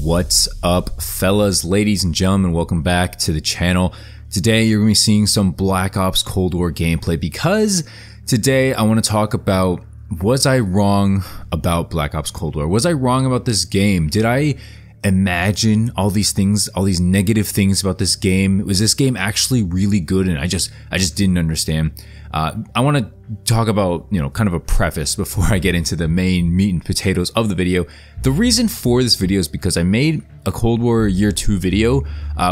What's up, fellas, ladies and gentlemen? Welcome back to the channel. Today you're going to be seeing some Black Ops Cold War gameplay because today I want to talk about, was I wrong about Black Ops Cold War? Was I wrong about this game? Did I imagine all these things, all these negative things about this game? Was this game actually really good and I just didn't understand? I want to talk about, kind of a preface before I get into the main meat and potatoes of the video. The reason for this video is because I made a Cold War Year 2 video,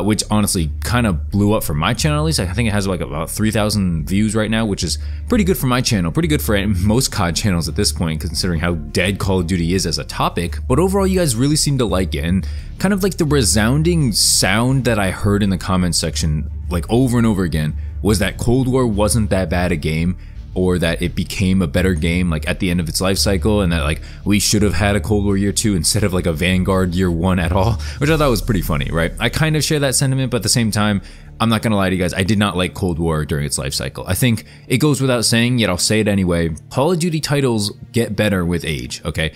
which honestly kind of blew up for my channel at least. I think it has like about 3,000 views right now, which is pretty good for my channel, pretty good for most COD channels at this point, considering how dead Call of Duty is as a topic. But overall, you guys really seem to like it, and kind of like the resounding sound that I heard in the comments section, like over and over again, was that Cold War wasn't that bad a game, or that it became a better game like at the end of its life cycle, and that like we should have had a Cold War Year 2 instead of like a Vanguard Year 1 at all, which I thought was pretty funny, right? I kind of share that sentiment, but at the same time, I'm not gonna lie to you guys, I did not like Cold War during its life cycle. I think it goes without saying, yet I'll say it anyway. Call of Duty titles get better with age, okay?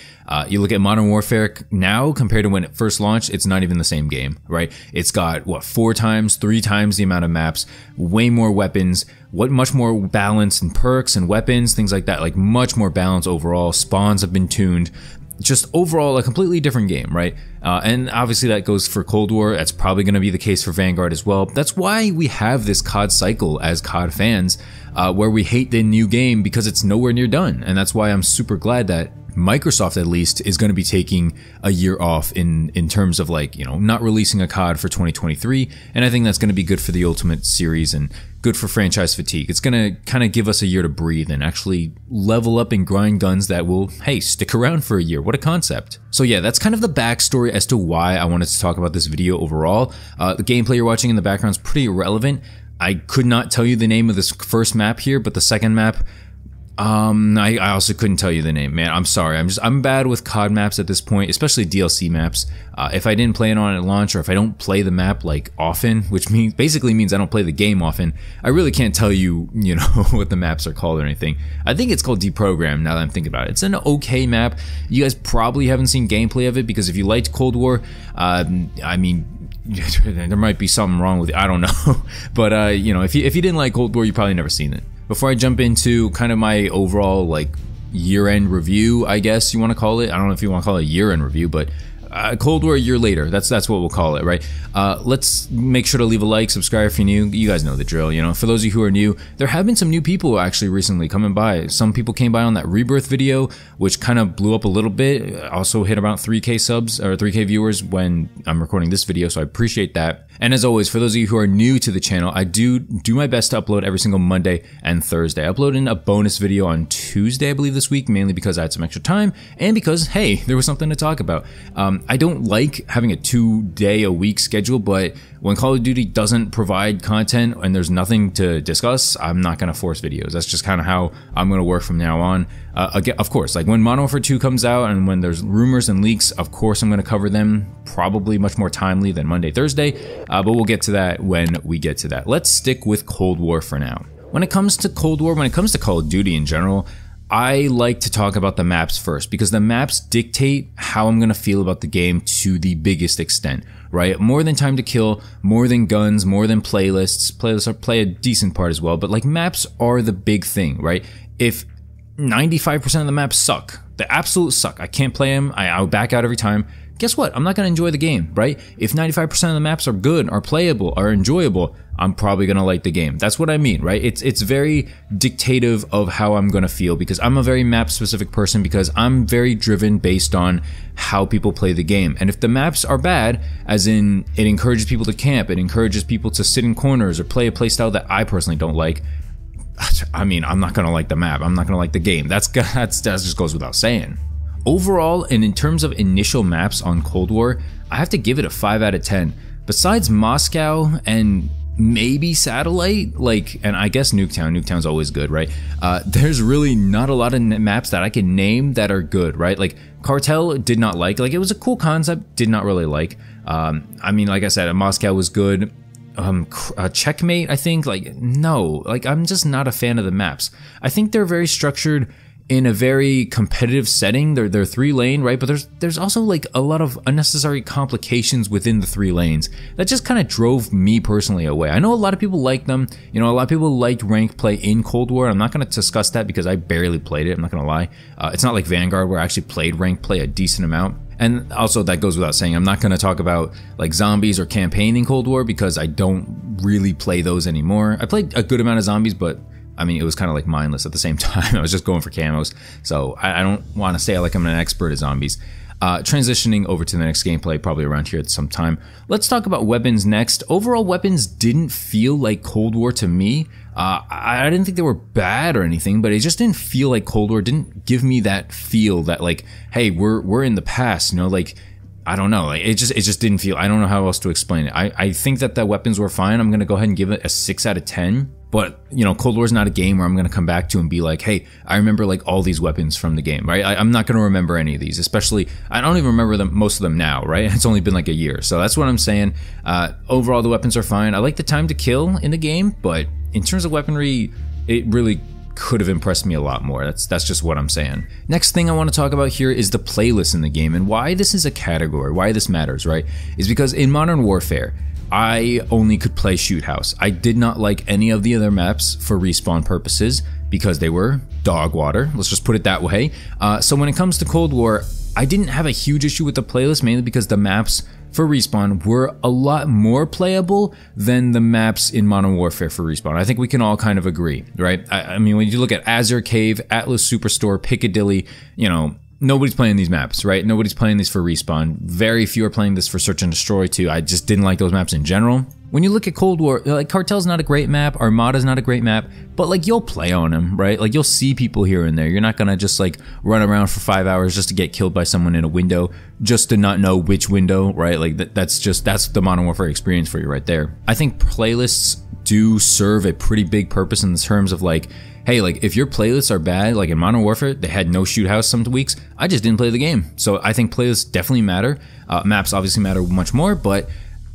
You look at Modern Warfare now compared to when it first launched, it's not even the same game, right? It's got, what, 3 times the amount of maps, way more weapons, much more balance and perks and weapons, things like that, like much more balance overall. Spawns have been tuned. Just overall a completely different game, right? And obviously that goes for Cold War. That's probably going to be the case for Vanguard as well. That's why we have this COD cycle as COD fans, where we hate the new game because it's nowhere near done. And that's why I'm super glad that Microsoft at least is going to be taking a year off in terms of like, not releasing a COD for 2023. And I think that's going to be good for the Ultimate series and good for franchise fatigue. It's going to kind of give us a year to breathe and actually level up and grind guns that will, hey, stick around for a year. What a concept. So yeah, that's kind of the backstory as to why I wanted to talk about this video overall. The gameplay you're watching in the background is pretty irrelevant. I could not tell you the name of this first map here, but the second map, I also couldn't tell you the name, man. I'm sorry. I'm bad with COD maps at this point, especially DLC maps. If I didn't play it on at launch, or if I don't play the map like often, which basically means I don't play the game often, I really can't tell you, what the maps are called or anything. I think it's called Deprogrammed now that I'm thinking about it. It's an okay map. You guys probably haven't seen gameplay of it because if you liked Cold War, I mean, there might be something wrong with it. I don't know. But, if you didn't like Cold War, you probably never seen it. Before I jump into kind of my overall like year-end review, I guess you want to call it. I don't know if you want to call it a year-end review, but Cold War a year later. That's what we'll call it, right? Let's make sure to leave a like, subscribe if you're new. You guys know the drill, For those of you who are new, there have been some new people actually recently coming by. Some people came by on that Rebirth video, which kind of blew up a little bit. Also hit about 3K subs or 3K viewers when I'm recording this video, so I appreciate that. And as always, for those of you who are new to the channel, I do my best to upload every single Monday and Thursday. I uploaded a bonus video on Tuesday, I believe, this week, mainly because I had some extra time and because, hey, there was something to talk about. I don't like having a 2-day-a-week schedule, but when Call of Duty doesn't provide content and there's nothing to discuss, I'm not going to force videos. That's just kind of how I'm going to work from now on. Again, of course, like when Modern Warfare 2 comes out and when there's rumors and leaks, of course I'm going to cover them, probably much more timely than Monday, Thursday, but we'll get to that when we get to that. Let's stick with Cold War for now. When it comes to Cold War, when it comes to Call of Duty in general, I like to talk about the maps first because the maps dictate how I'm going to feel about the game to the biggest extent, right? More than time to kill, more than guns, more than playlists. Playlists play a decent part as well, but like maps are the big thing, right? If 95% of the maps suck, the absolute suck, I can't play them, I'll back out every time, guess what? I'm not going to enjoy the game, right? If 95% of the maps are good, are playable, are enjoyable, I'm probably going to like the game. That's what I mean, right? It's very dictative of how I'm going to feel because I'm a very map-specific person because I'm very driven based on how people play the game. And if the maps are bad, as in it encourages people to camp, it encourages people to sit in corners or play a playstyle that I personally don't like, I mean, I'm not going to like the map. I'm not going to like the game. That just goes without saying. Overall, and in terms of initial maps on Cold War, I have to give it a 5 out of 10. Besides Moscow and maybe Satellite, and I guess Nuketown's always good, right? There's really not a lot of maps that I can name that are good, right? Like Cartel did not like it was a cool concept, did not really like. I mean, like I said, Moscow was good. Checkmate, I think, no, I'm just not a fan of the maps. I think they're very structured in a very competitive setting. They're 3 lane, right? But there's also like a lot of unnecessary complications within the 3 lanes that just kind of drove me personally away. I know a lot of people like them. You know, a lot of people liked ranked play in Cold War. I'm not going to discuss that because I barely played it. I'm not going to lie. It's not like Vanguard where I actually played ranked play a decent amount. And also, that goes without saying, I'm not going to talk about like zombies or campaign in Cold War because I don't really play those anymore. I played a good amount of zombies, but I mean, it was kind of like mindless at the same time. I was just going for camos. So I don't want to say like I'm an expert at zombies. Transitioning over to the next gameplay, probably around here at some time. Let's talk about weapons next. Overall, weapons didn't feel like Cold War to me. I didn't think they were bad or anything, but it just didn't feel like Cold War. It didn't give me that feel that like, hey, we're in the past, you know, like, I don't know, like it just didn't feel, I don't know how else to explain it. I think that the weapons were fine. I'm going to go ahead and give it a 6 out of 10. But, you know, Cold War is not a game where I'm going to come back to and be like, hey, I remember like all these weapons from the game, right? I'm not going to remember any of these, especially, I don't even remember most of them now, right? It's only been like a year. So that's what I'm saying. Overall, the weapons are fine. I like the time to kill in the game, but in terms of weaponry, it really could have impressed me a lot more. That's just what I'm saying. Next thing I want to talk about here is the playlist in the game, and why this is a category, why this matters, right? Is because in Modern Warfare, I only could play Shoot House. I did not like any of the other maps for respawn purposes because they were dog water. Let's just put it that way. So when it comes to Cold War, I didn't have a huge issue with the playlist, mainly because the maps for respawn were a lot more playable than the maps in Modern Warfare for respawn. I think we can all kind of agree, right? I mean, when you look at Azure Cave, Atlas Superstore, Piccadilly, you know, nobody's playing these maps, right? Nobody's playing these for respawn. Very few are playing this for search and destroy too. I just didn't like those maps in general. When you look at Cold War, like Cartel's not a great map, Armada's not a great map, but like you'll play on them, right? Like you'll see people here and there. You're not gonna just like run around for 5 hours just to get killed by someone in a window, just to not know which window, right? Like that's the Modern Warfare experience for you right there. I think playlists do serve a pretty big purpose in the terms of like, hey, like if your playlists are bad, like in Modern Warfare, they had no Shoot House some weeks, I just didn't play the game. So I think playlists definitely matter. Maps obviously matter much more, but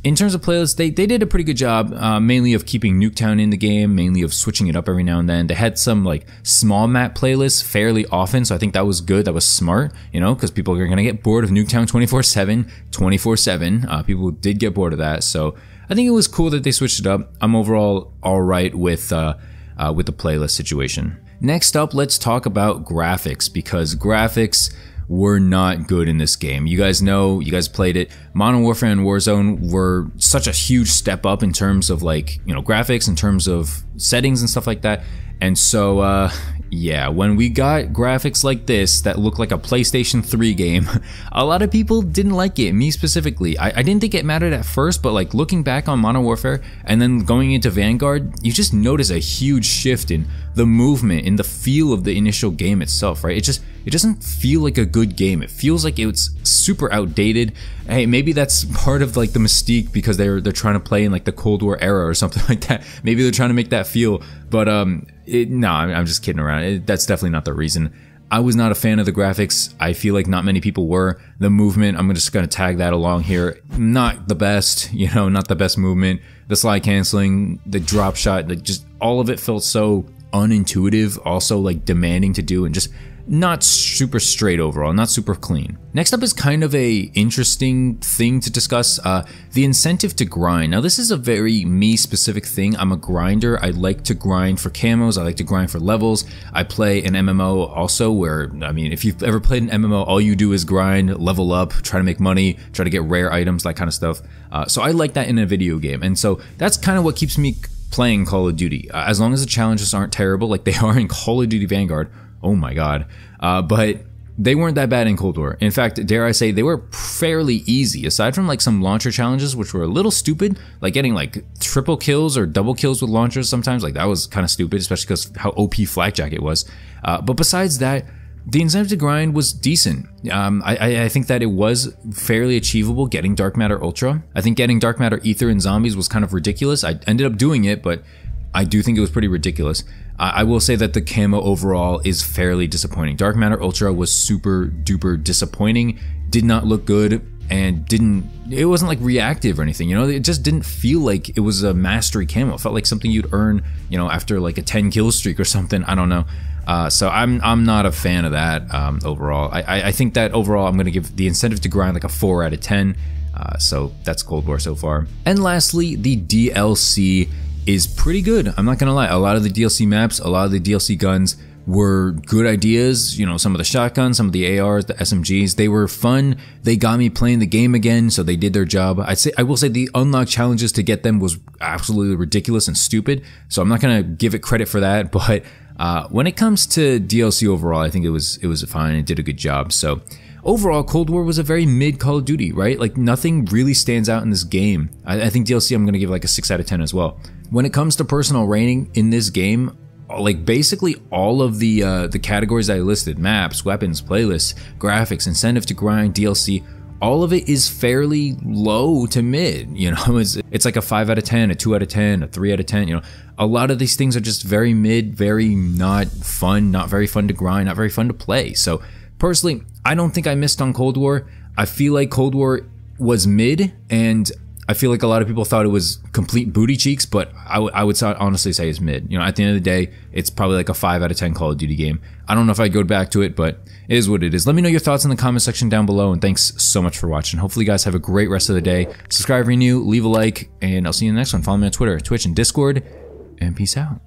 in terms of playlists, they did a pretty good job, mainly of keeping Nuketown in the game, mainly of switching it up every now and then. They had some like small map playlists fairly often, so I think that was good, that was smart, you know, because people are going to get bored of Nuketown 24/7. People did get bored of that, so I think it was cool that they switched it up. I'm overall all right with the playlist situation. Next up, let's talk about graphics, because graphics were not good in this game. You guys know, you guys played it. Modern Warfare and Warzone were such a huge step up in terms of like, you know, graphics, in terms of settings and stuff like that. And so, yeah, when we got graphics like this that look like a PlayStation 3 game, a lot of people didn't like it, me specifically. I didn't think it mattered at first, but like looking back on Modern Warfare and then going into Vanguard, you just notice a huge shift in the movement, in the feel of the initial game itself, right? It doesn't feel like a good game. It feels like it's super outdated. Hey, maybe that's part of like the mystique because they're trying to play in like the Cold War era or something like that. Maybe they're trying to make that feel, but no, I'm just kidding around. That's definitely not the reason. I was not a fan of the graphics. I feel like not many people were. The movement, I'm just going to tag that along here. Not the best, you know, not the best movement. The slide canceling, the drop shot, like just all of it felt so unintuitive, also like demanding to do, and just not super straight overall, not super clean. Next up is kind of a interesting thing to discuss, the incentive to grind. Now this is a very me specific thing. I'm a grinder. I like to grind for camos. I like to grind for levels. I play an MMO also where, I mean, if you've ever played an MMO, all you do is grind, level up, try to make money, try to get rare items, that kind of stuff. So I like that in a video game. And so that's kind of what keeps me playing Call of Duty. As long as the challenges aren't terrible like they are in Call of Duty Vanguard, oh my god. But they weren't that bad in Cold War. In fact, dare I say, they were fairly easy, aside from like some launcher challenges, which were a little stupid, like getting like triple kills or double kills with launchers sometimes. Like that was kind of stupid, especially because how OP Flakjack it was. But besides that, the incentive to grind was decent. I think that it was fairly achievable getting Dark Matter Ultra. I think getting Dark Matter Ether and Zombies was kind of ridiculous. I ended up doing it, but I do think it was pretty ridiculous. I will say that the camo overall is fairly disappointing. Dark Matter Ultra was super duper disappointing, did not look good, and it wasn't like reactive or anything, you know, it just didn't feel like it was a mastery camo. It felt like something you'd earn, you know, after like a 10 kill streak or something, I don't know. So I'm not a fan of that overall. I think that overall I'm going to give the incentive to grind like a 4 out of 10. So that's Cold War so far. And lastly, the DLC is pretty good. I'm not going to lie. A lot of the DLC maps, a lot of the DLC guns were good ideas. You know, some of the shotguns, some of the ARs, the SMGs, they were fun. They got me playing the game again, so they did their job. I will say the unlock challenges to get them was absolutely ridiculous and stupid. So I'm not going to give it credit for that, but when it comes to DLC overall, I think it was fine. It did a good job. So overall, Cold War was a very mid Call of Duty, right? Like nothing really stands out in this game. I think DLC I'm going to give like a 6 out of 10 as well. When it comes to personal rating in this game, like basically all of the categories that I listed, maps, weapons, playlists, graphics, incentive to grind, DLC, all of it is fairly low to mid. You know, it's like a 5 out of 10, a 2 out of 10, a 3 out of 10. You know, a lot of these things are just very mid, very not fun, not very fun to grind, not very fun to play. So personally, I don't think I missed on Cold War. I feel like Cold War was mid, and I feel like a lot of people thought it was complete booty cheeks, but I would honestly say it's mid. You know, at the end of the day, it's probably like a 5 out of 10 Call of Duty game. I don't know if I'd go back to it, but it is what it is. Let me know your thoughts in the comment section down below, and thanks so much for watching. Hopefully you guys have a great rest of the day. Subscribe if you're new, leave a like, and I'll see you in the next one. Follow me on Twitter, Twitch, and Discord, and peace out.